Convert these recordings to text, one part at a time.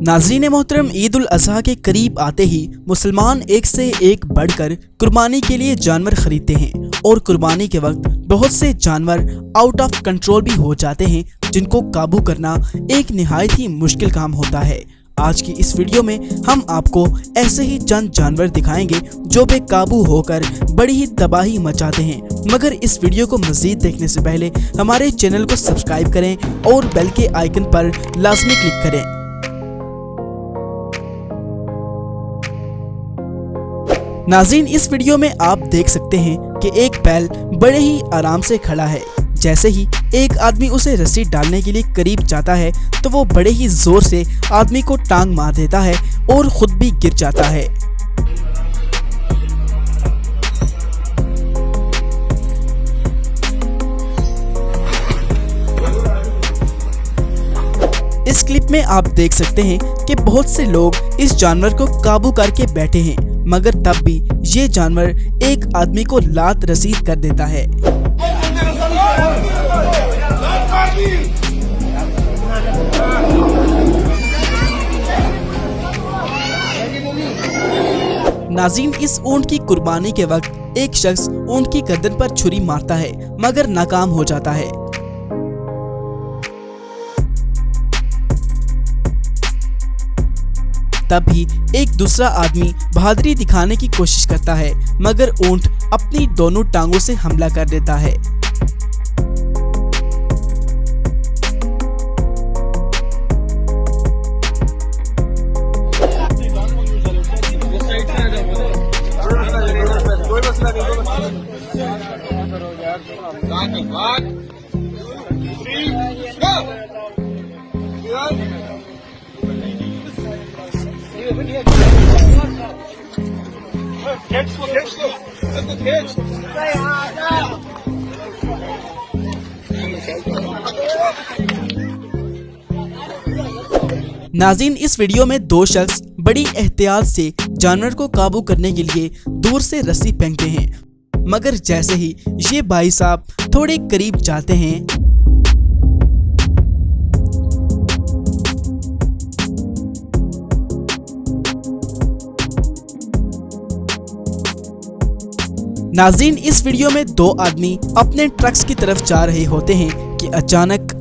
नाज़रीन मोहतरम, ईद उल अज़हा के करीब आते ही मुसलमान एक से एक बढ़कर कुर्बानी के लिए जानवर खरीदते हैं और कुर्बानी के वक्त बहुत से जानवर आउट ऑफ कंट्रोल भी हो जाते हैं, जिनको काबू करना एक निहायत ही मुश्किल काम होता है। आज की इस वीडियो में हम आपको ऐसे ही चंद जानवर दिखाएंगे जो बेकाबू होकर बड़ी ही तबाही मचाते हैं। मगर इस वीडियो को मज़ीद देखने से पहले हमारे चैनल को सब्सक्राइब करें और बेल के आइकन पर लाजमी क्लिक करें। नाज़रीन, इस वीडियो में आप देख सकते हैं कि एक बैल बड़े ही आराम से खड़ा है। जैसे ही एक आदमी उसे रस्सी डालने के लिए करीब जाता है तो वो बड़े ही जोर से आदमी को टांग मार देता है और खुद भी गिर जाता है। इस क्लिप में आप देख सकते हैं कि बहुत से लोग इस जानवर को काबू करके बैठे हैं, मगर तब भी ये जानवर एक आदमी को लात रसीद कर देता है। नाज़रीन, इस ऊंट की कुर्बानी के वक्त एक शख्स ऊंट की गर्दन पर छुरी मारता है, मगर नाकाम हो जाता है। तब भी एक दूसरा आदमी बहादुरी दिखाने की कोशिश करता है, मगर ऊंट अपनी दोनों टांगों से हमला कर देता है। नाज़रीन, इस वीडियो में दो शख्स बड़ी एहतियात से जानवर को काबू करने के लिए दूर से रस्सी फेंकते हैं, मगर जैसे ही ये भाई साहब थोड़े करीब जाते हैं नाज़रीन, इस वीडियो में दो आदमी अपने ट्रक्स की तरफ जा रहे होते हैं कि अचानक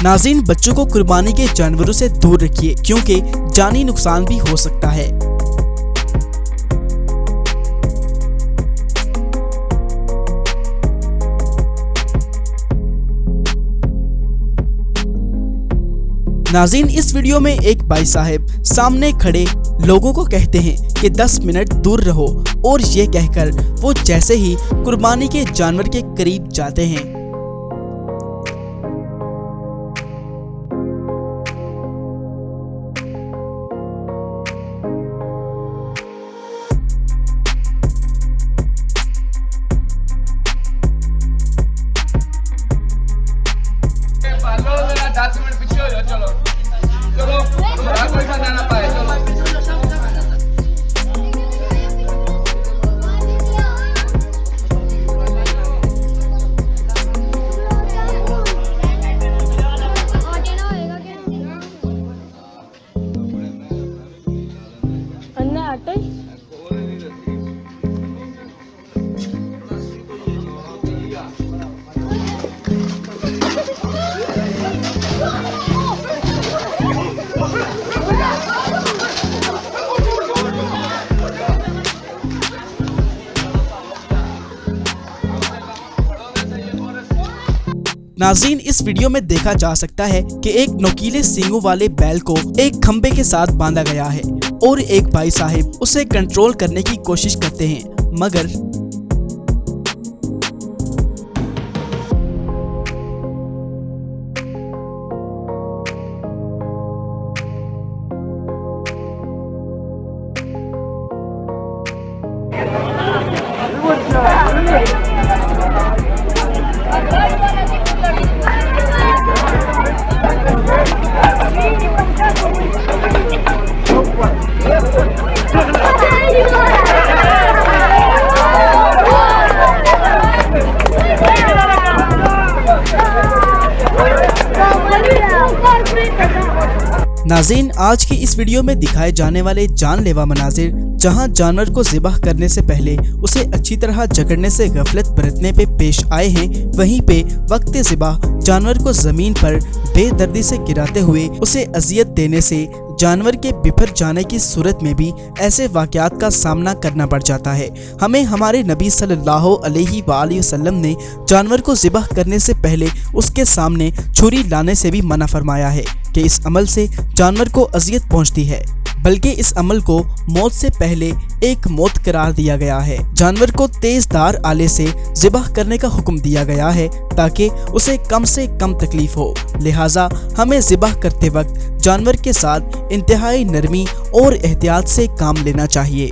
नाज़रीन, बच्चों को कुर्बानी के जानवरों से दूर रखिए, क्योंकि जानी नुकसान भी हो सकता है। नाज़रीन, इस वीडियो में एक भाई साहब सामने खड़े लोगों को कहते हैं कि 10 मिनट दूर रहो, और ये कहकर वो जैसे ही कुर्बानी के जानवर के करीब जाते हैं नाज़रीन, इस वीडियो में देखा जा सकता है कि एक नुकीले सींगों वाले बैल को एक खंबे के साथ बांधा गया है और एक भाई साहब उसे कंट्रोल करने की कोशिश करते हैं, मगर नाज़रीन, आज की इस वीडियो में दिखाए जाने वाले जानलेवा मनाजिर, जहां जानवर को ज़िबह करने से पहले उसे अच्छी तरह जकड़ने से गफलत बरतने पे पेश आए हैं, वहीं पे वक्त ज़िबह जानवर को ज़मीन पर बेदर्दी से गिराते हुए उसे अजियत देने से जानवर के बिफर जाने की सूरत में भी ऐसे वाक़यात का सामना करना पड़ जाता है। हमें हमारे नबी सल्लल्लाहु अलैहि वसल्लम ने जानवर को ज़िबह करने से पहले उसके सामने छुरी लाने से भी मना फरमाया है कि इस अमल से जानवर को अजियत पहुंचती है, बल्कि इस अमल को मौत से पहले एक मौत करार दिया गया है। जानवर को तेजधार आले से ज़िबह करने का हुक्म दिया गया है ताकि उसे कम से कम तकलीफ हो। लिहाजा हमें ज़िबह करते वक्त जानवर के साथ इंतहाई नरमी और एहतियात से काम लेना चाहिए।